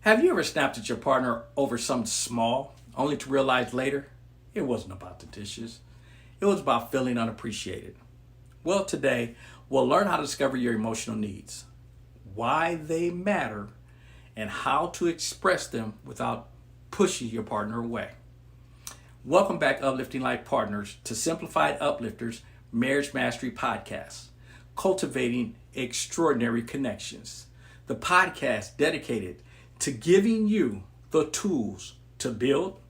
Have you ever snapped at your partner over something small, only to realize later it wasn't about the dishes? It was about feeling unappreciated. Well, today we'll learn how to discover your emotional needs, why they matter, and how to express them without pushing your partner away. Welcome back, Uplifting Life Partners, to Simplified Uplifters Marriage Mastery Podcast, cultivating extraordinary connections. The podcast dedicated to giving you the tools to build,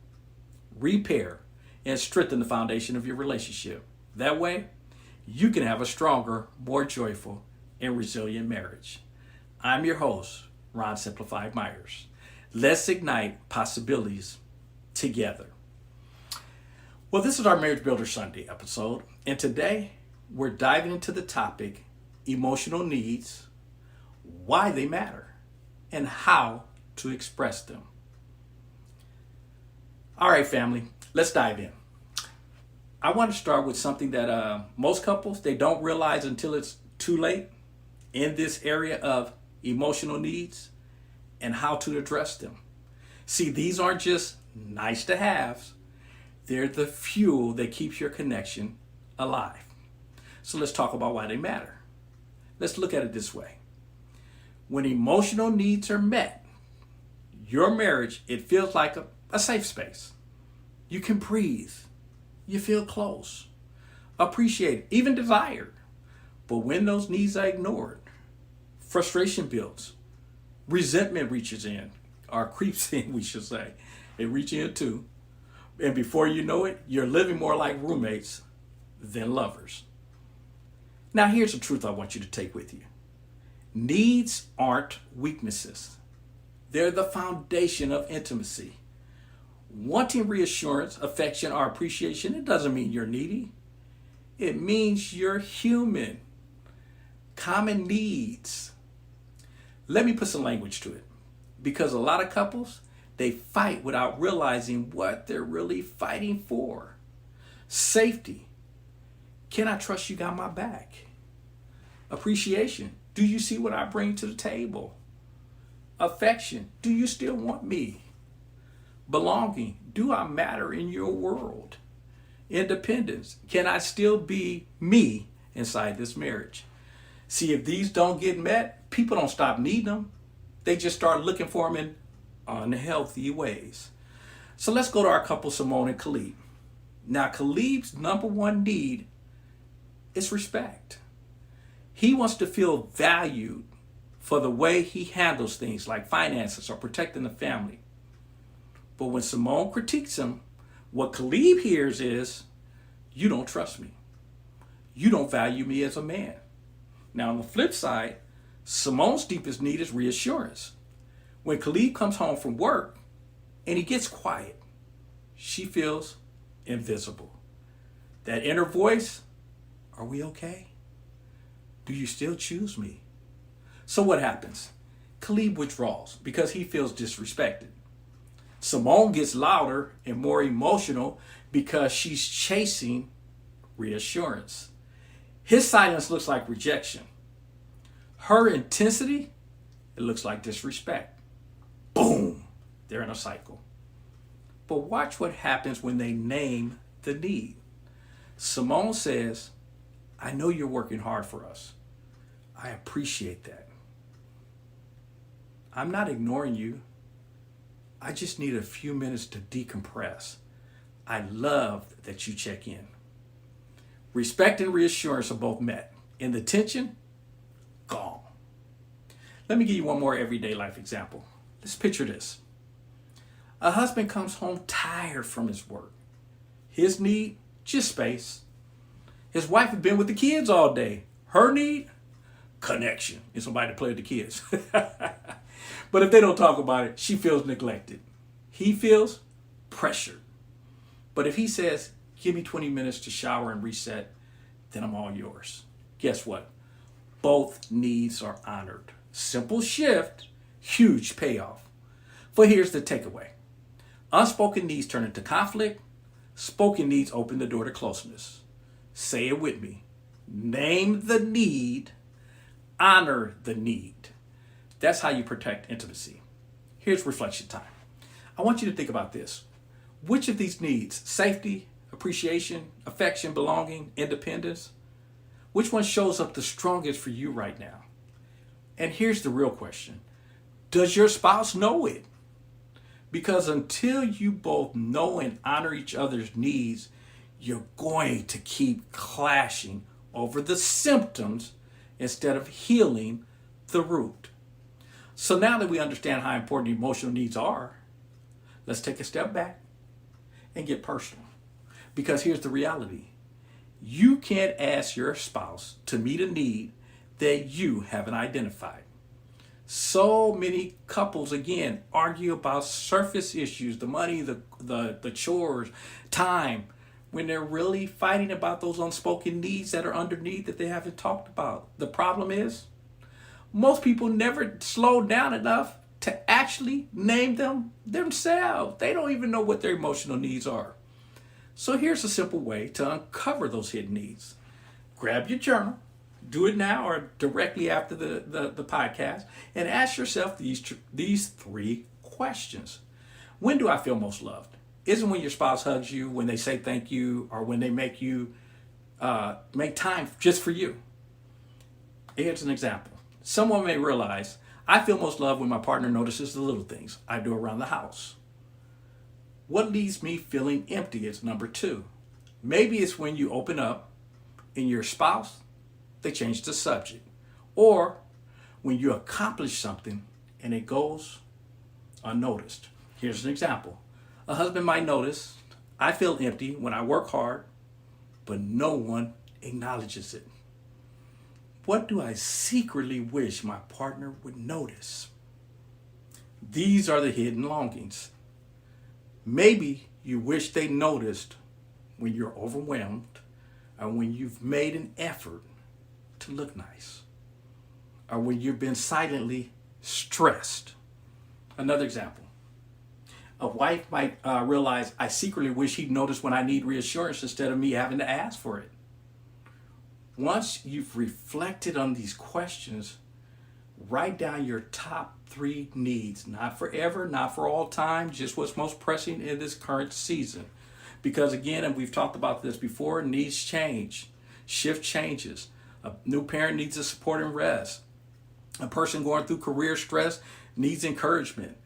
repair, and strengthen the foundation of your relationship. That way, you can have a stronger, more joyful, and resilient marriage. I'm your host, Ron Simplified Myers. Let's ignite possibilities together. Well, this is our Marriage Builder Sunday episode, and today we're diving into the topic, emotional needs, why they matter, and how to express them. All right, family, let's dive in. I want to start with something that most couples, they don't realize until it's too late in this area of emotional needs and how to address them. See, these aren't just nice to haves. They're the fuel that keeps your connection alive. So let's talk about why they matter. Let's look at it this way. When emotional needs are met, your marriage, it feels like a safe space. You can breathe. You feel close, appreciated, even desired. But when those needs are ignored, frustration builds, resentment reaches in, or creeps in, we should say. It reaches in too. And before you know it, you're living more like roommates than lovers. Now, here's the truth I want you to take with you. Needs aren't weaknesses. They're the foundation of intimacy. Wanting reassurance, affection, or appreciation, it doesn't mean you're needy. It means you're human. Common needs. Let me put some language to it. Because a lot of couples, they fight without realizing what they're really fighting for. Safety. Can I trust you got my back? Appreciation. Do you see what I bring to the table? Affection. Do you still want me? Belonging. Do I matter in your world? Independence. Can I still be me inside this marriage? See, if these don't get met, people don't stop needing them. They just start looking for them in unhealthy ways. So let's go to our couple, Simone and Khalid. Now, Khalid's number one need is respect. He wants to feel valued for the way he handles things like finances or protecting the family. But when Simone critiques him, what Khalid hears is, you don't trust me. You don't value me as a man. Now, on the flip side, Simone's deepest need is reassurance. When Khalid comes home from work and he gets quiet, she feels invisible. That inner voice, are we okay? Do you still choose me? So what happens? Khalid withdraws because he feels disrespected. Simone gets louder and more emotional because she's chasing reassurance. His silence looks like rejection. Her intensity, it looks like disrespect. Boom, they're in a cycle. But watch what happens when they name the need. Simone says, I know you're working hard for us. I appreciate that. I'm not ignoring you. I just need a few minutes to decompress. I love that you check in. Respect and reassurance are both met. And the tension, gone. Let me give you one more everyday life example. Let's picture this. A husband comes home tired from his work. His need, just space. His wife has been with the kids all day. Her need, connection and somebody to play with the kids. But if they don't talk about it, she feels neglected. He feels pressured. But if he says, give me 20 minutes to shower and reset, then I'm all yours. Guess what? Both needs are honored. Simple shift, huge payoff. But here's the takeaway. Unspoken needs turn into conflict. Spoken needs open the door to closeness. Say it with me. Name the need. Honor the need. That's how you protect intimacy. Here's reflection time. I want you to think about this. Which of these needs, safety, appreciation, affection, belonging, independence, which one shows up the strongest for you right now? And here's the real question. Does your spouse know it? Because until you both know and honor each other's needs, you're going to keep clashing over the symptoms instead of healing the root. So now that we understand how important emotional needs are, let's take a step back and get personal. Because here's the reality. You can't ask your spouse to meet a need that you haven't identified. So many couples, again, argue about surface issues, the money, the chores, time, when they're really fighting about those unspoken needs that are underneath that they haven't talked about. The problem is, most people never slow down enough to actually name them themselves. They don't even know what their emotional needs are. So here's a simple way to uncover those hidden needs. Grab your journal, do it now or directly after the podcast, and ask yourself these three questions. When do I feel most loved? Is it when your spouse hugs you, when they say thank you, or when they make you make time just for you? Here's an example. Someone may realize, I feel most loved when my partner notices the little things I do around the house. What leaves me feeling empty is number 2. Maybe it's when you open up and your spouse, they change the subject. Or when you accomplish something and it goes unnoticed. Here's an example. A husband might notice, I feel empty when I work hard, but no one acknowledges it. What do I secretly wish my partner would notice? These are the hidden longings. Maybe you wish they noticed when you're overwhelmed or when you've made an effort to look nice or when you've been silently stressed. Another example. A wife might realize, I secretly wish he'd notice when I need reassurance instead of me having to ask for it. Once you've reflected on these questions, write down your top 3 needs, not forever, not for all time, just what's most pressing in this current season. Because again, and we've talked about this before, needs change, shift changes. A new parent needs a support and rest. A person going through career stress needs encouragement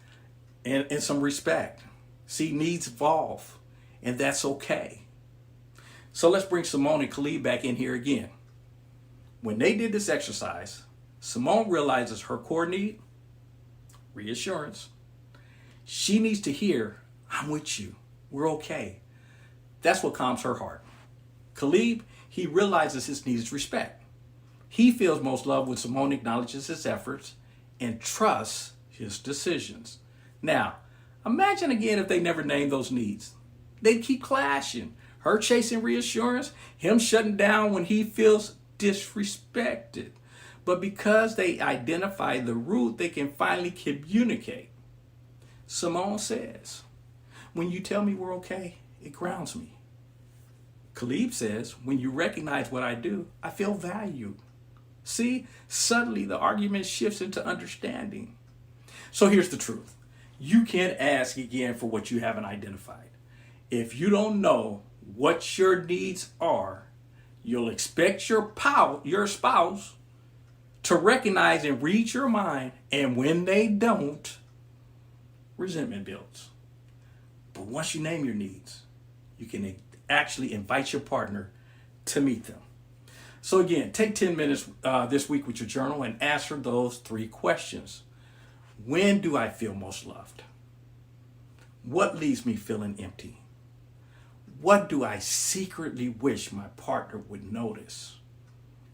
and some respect. See, needs evolve, and that's okay. So let's bring Simone and Khalid back in here again. When they did this exercise, Simone realizes her core need, reassurance. She needs to hear, I'm with you, we're okay. That's what calms her heart. Khalid, he realizes his need is respect. He feels most loved when Simone acknowledges his efforts and trusts his decisions. Now, imagine again if they never named those needs. They'd keep clashing. Her chasing reassurance, him shutting down when he feels disrespected. But because they identify the root, they can finally communicate. Simone says, when you tell me we're okay, it grounds me. Khalid says, when you recognize what I do, I feel valued. See, suddenly the argument shifts into understanding. So here's the truth. You can't ask again for what you haven't identified. If you don't know what your needs are, you'll expect your spouse to recognize and read your mind, and when they don't, resentment builds. But once you name your needs, you can actually invite your partner to meet them. So again, take 10 minutes this week with your journal and answer those 3 questions. When do I feel most loved? What leaves me feeling empty? What do I secretly wish my partner would notice?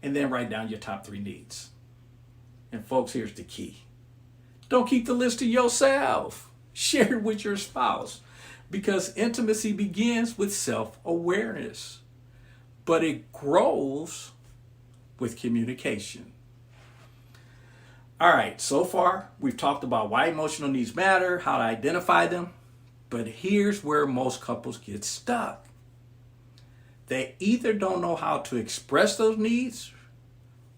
And then write down your top 3 needs. And folks, here's the key. Don't keep the list to yourself. Share it with your spouse. Because intimacy begins with self-awareness. But it grows with communication. All right, so far we've talked about why emotional needs matter, how to identify them, but here's where most couples get stuck. They either don't know how to express those needs,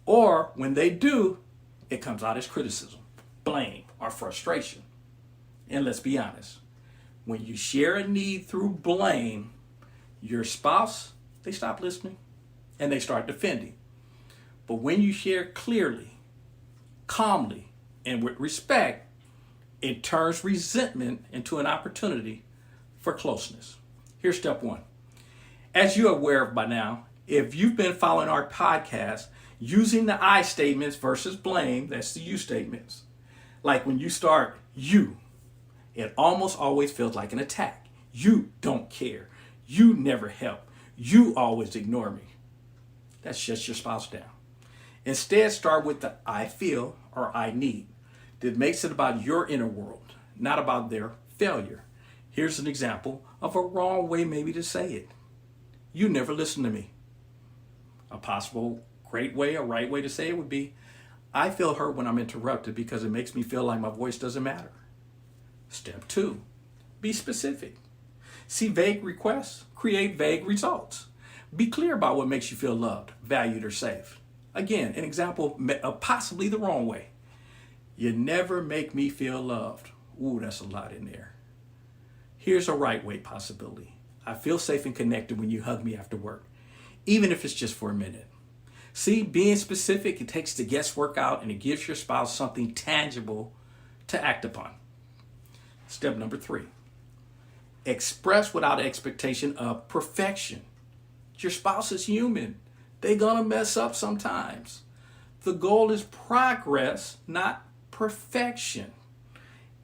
or when they do, it comes out as criticism, blame, or frustration. And let's be honest, when you share a need through blame, your spouse, they stop listening and they start defending. But when you share clearly, calmly, and with respect, it turns resentment into an opportunity for closeness. Here's step one. As you're aware of by now, if you've been following our podcast using the I statements versus blame, that's the you statements. Like when you start you, it almost always feels like an attack. You don't care. You never help. You always ignore me. That shuts your spouse down. Instead, start with the I feel or I need. That makes it about your inner world, not about their failure. Here's an example of a wrong way maybe to say it. You never listen to me. A possible great way, a right way to say it would be, I feel hurt when I'm interrupted because it makes me feel like my voice doesn't matter. Step two, be specific. See vague requests, create vague results. Be clear about what makes you feel loved, valued, or safe. Again, an example of possibly the wrong way. You never make me feel loved. Ooh, that's a lot in there. Here's a right way possibility. I feel safe and connected when you hug me after work, even if it's just for a minute. See, being specific, it takes the guesswork out and it gives your spouse something tangible to act upon. Step number three, express without expectation of perfection. Your spouse is human. They're gonna mess up sometimes. The goal is progress, not perfection.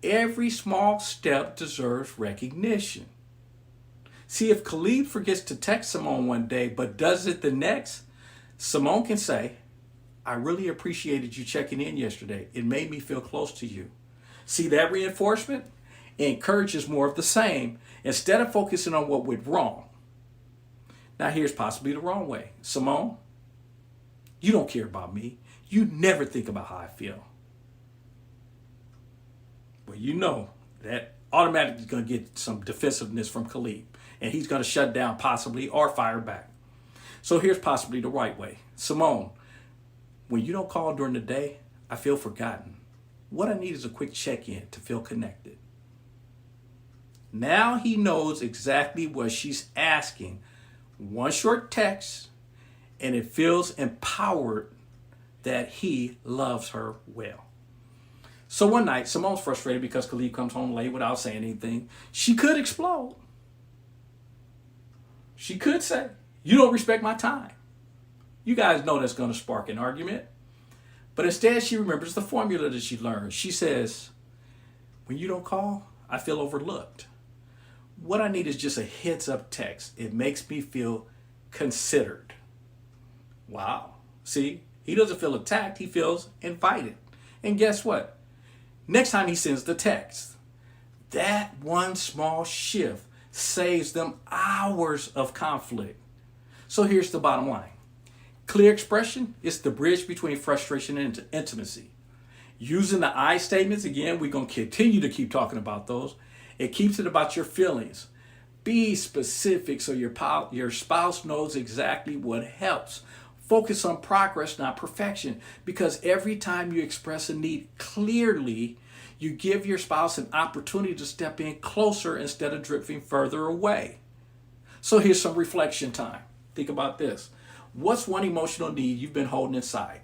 Every small step deserves recognition. See, if Khalid forgets to text Simone one day but does it the next, Simone can say, I really appreciated you checking in yesterday. It made me feel close to you. See, that reinforcement encourages more of the same instead of focusing on what went wrong. Now here's possibly the wrong way. Simone, you don't care about me. You never think about how I feel. Well, you know that automatically is going to get some defensiveness from Khalid, and he's going to shut down possibly or fire back. So here's possibly the right way. Simone, when you don't call during the day, I feel forgotten. What I need is a quick check-in to feel connected. Now he knows exactly what she's asking. One short text, and it feels empowered that he loves her well. So one night, Simone's frustrated because Khalid comes home late without saying anything. She could explode. She could say, you don't respect my time. You guys know that's going to spark an argument. But instead, she remembers the formula that she learned. She says, when you don't call, I feel overlooked. What I need is just a heads up text. It makes me feel considered. Wow. See, he doesn't feel attacked. He feels invited. And guess what? Next time he sends the text, that one small shift saves them hours of conflict. So here's the bottom line. Clear expression is the bridge between frustration and intimacy. Using the I statements, again, we're going to continue to keep talking about those. It keeps it about your feelings. Be specific so your spouse knows exactly what helps. Focus on progress, not perfection, because every time you express a need clearly, you give your spouse an opportunity to step in closer instead of drifting further away. So here's some reflection time. Think about this. What's one emotional need you've been holding inside?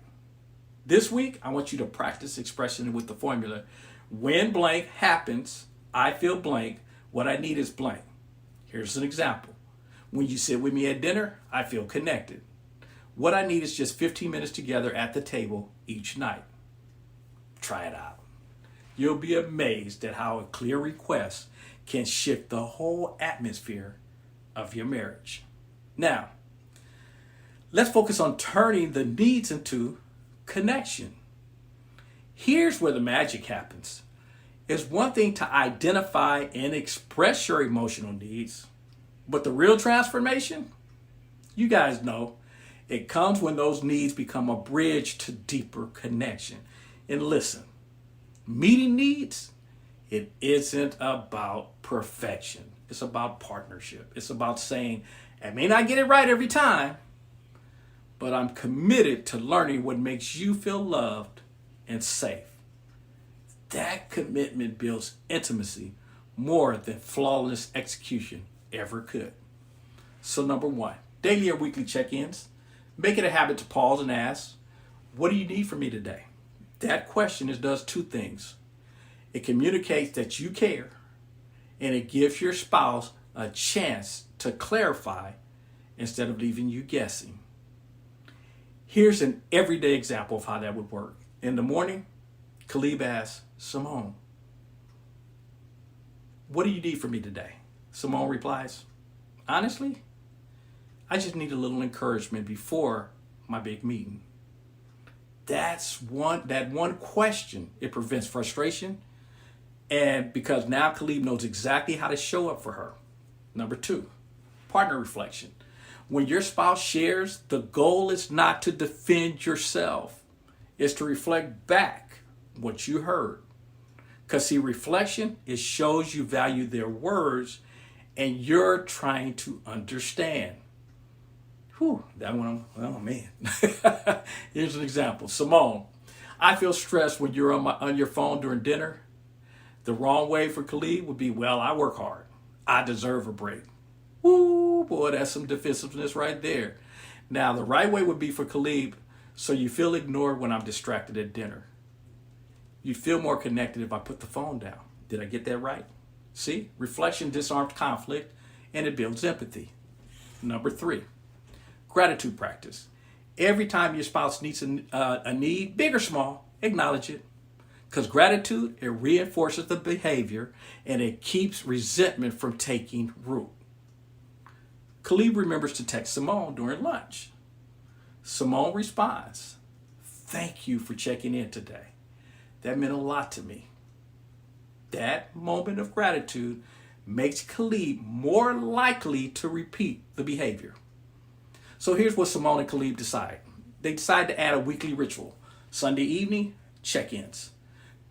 This week, I want you to practice expressing it with the formula. When blank happens, I feel blank. What I need is blank. Here's an example. When you sit with me at dinner, I feel connected. What I need is just 15 minutes together at the table each night. Try it out. You'll be amazed at how a clear request can shift the whole atmosphere of your marriage. Now, let's focus on turning the needs into connection. Here's where the magic happens. It's one thing to identify and express your emotional needs, but the real transformation, you guys know, it comes when those needs become a bridge to deeper connection. And listen, meeting needs, it isn't about perfection. It's about partnership. It's about saying, I may not get it right every time, but I'm committed to learning what makes you feel loved and safe. That commitment builds intimacy more than flawless execution ever could. So number one, daily or weekly check-ins. Make it a habit to pause and ask, what do you need from me today? That question does two things. It communicates that you care, and it gives your spouse a chance to clarify instead of leaving you guessing. Here's an everyday example of how that would work. In the morning, Khalib asks Simone, what do you need from me today? Simone replies, honestly, I just need a little encouragement before my big meeting. That one question, it prevents frustration, and because now Khalib knows exactly how to show up for her. Number two, partner reflection. When your spouse shares, the goal is not to defend yourself. It's to reflect back what you heard. Because see, reflection, it shows you value their words and you're trying to understand. Whew, that one, oh man. Here's an example. Simone, I feel stressed when you're on your phone during dinner. The wrong way for Khalid would be, well, I work hard. I deserve a break. Woo, boy, that's some defensiveness right there. Now, the right way would be for Khalid, so you feel ignored when I'm distracted at dinner. You feel more connected if I put the phone down. Did I get that right? See, reflection disarms conflict and it builds empathy. Number three, gratitude practice. Every time your spouse needs a need, big or small, acknowledge it. Because gratitude, it reinforces the behavior and it keeps resentment from taking root. Khalid remembers to text Simone during lunch. Simone responds, thank you for checking in today. That meant a lot to me. That moment of gratitude makes Khalid more likely to repeat the behavior. So here's what Simone and Khalid decide. They decide to add a weekly ritual. Sunday evening, check-ins.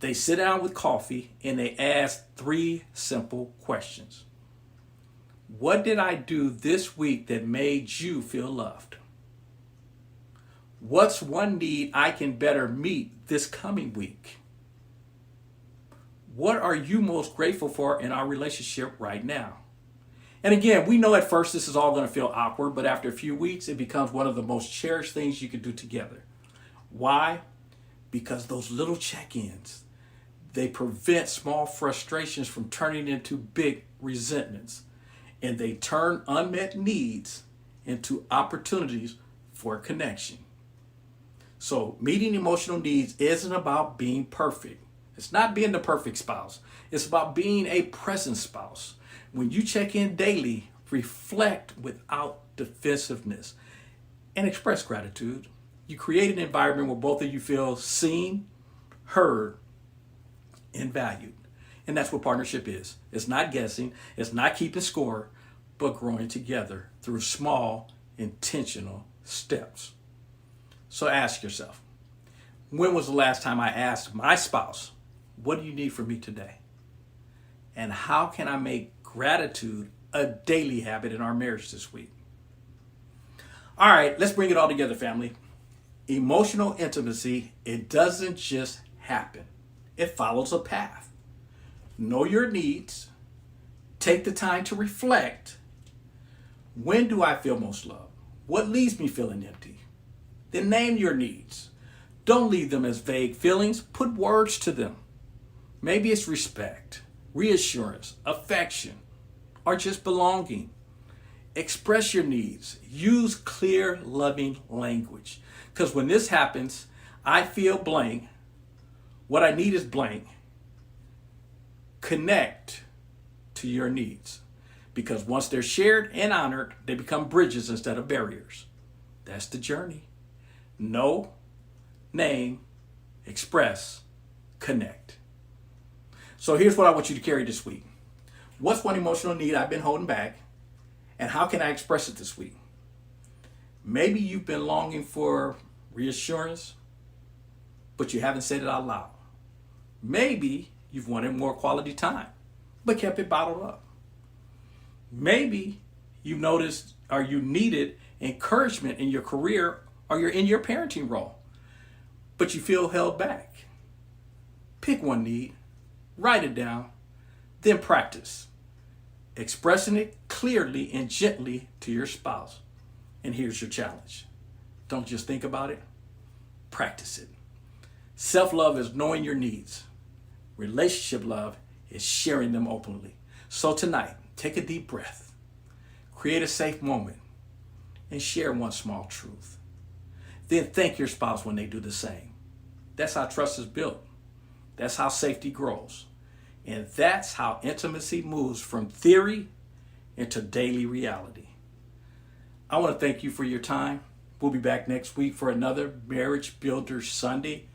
They sit down with coffee and they ask 3 simple questions. What did I do this week that made you feel loved? What's one need I can better meet this coming week? What are you most grateful for in our relationship right now? And again, we know at first this is all going to feel awkward, but after a few weeks, it becomes one of the most cherished things you can do together. Why? Because those little check-ins, they prevent small frustrations from turning into big resentments. And they turn unmet needs into opportunities for connection. So meeting emotional needs isn't about being perfect. It's not being the perfect spouse. It's about being a present spouse. When you check in daily, reflect without defensiveness and express gratitude. You create an environment where both of you feel seen, heard, and valued. And that's what partnership is. It's not guessing. It's not keeping score, but growing together through small, intentional steps. So ask yourself, when was the last time I asked my spouse, what do you need from me today? And how can I make gratitude a daily habit in our marriage this week? All right, let's bring it all together, family. Emotional intimacy, it doesn't just happen. It follows a path. Know your needs. Take the time to reflect. When do I feel most loved? What leaves me feeling empty? Then name your needs. Don't leave them as vague feelings. Put words to them. Maybe it's respect, reassurance, affection, or just belonging. Express your needs. Use clear, loving language. Because when this happens, I feel blank. What I need is blank. Connect to your needs. Because once they're shared and honored, they become bridges instead of barriers. That's the journey. Know, name, express, connect. So here's what I want you to carry this week. What's one emotional need I've been holding back? And how can I express it this week? Maybe you've been longing for reassurance, but you haven't said it out loud. Maybe you've wanted more quality time, but kept it bottled up. Maybe you noticed or you needed encouragement in your career or you're in your parenting role, but you feel held back. Pick one need, write it down, then practice expressing it clearly and gently to your spouse. And here's your challenge. Don't just think about it, practice it. Self-love is knowing your needs. Relationship love is sharing them openly. So tonight, take a deep breath, create a safe moment, and share one small truth. Then thank your spouse when they do the same. That's how trust is built. That's how safety grows. And that's how intimacy moves from theory into daily reality. I want to thank you for your time. We'll be back next week for another Marriage Builder Sunday.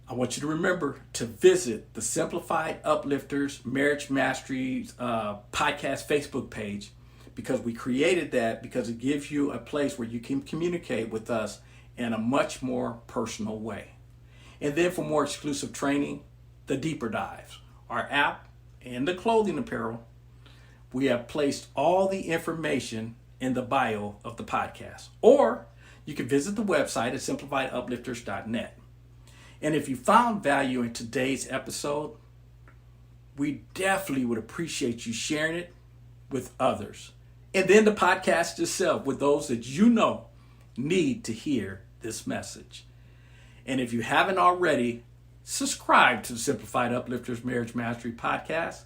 I want you to remember to visit the Simplified Uplifters Marriage Mastery podcast Facebook page, because we created that because it gives you a place where you can communicate with us in a much more personal way. And then for more exclusive training, the Deeper Dives, our app, and the clothing apparel, we have placed all the information in the bio of the podcast. Or you can visit the website at simplifieduplifters.net. And if you found value in today's episode, we definitely would appreciate you sharing it with others. And then the podcast itself with those that you know need to hear this message. And if you haven't already, subscribe to the Simplified Uplifters Marriage Mastery podcast.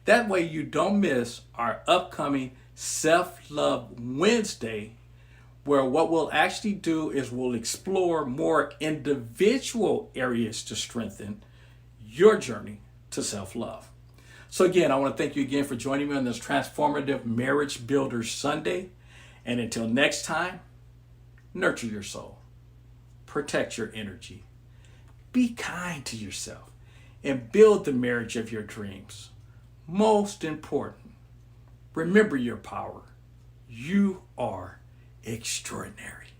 That way you don't miss our upcoming Self-Love Wednesday, where what we'll actually do is we'll explore more individual areas to strengthen your journey to self-love. So again, I want to thank you again for joining me on this transformative Marriage Builder Sunday. And until next time, nurture your soul, protect your energy, be kind to yourself, and build the marriage of your dreams. Most important, remember your power. You are extraordinary.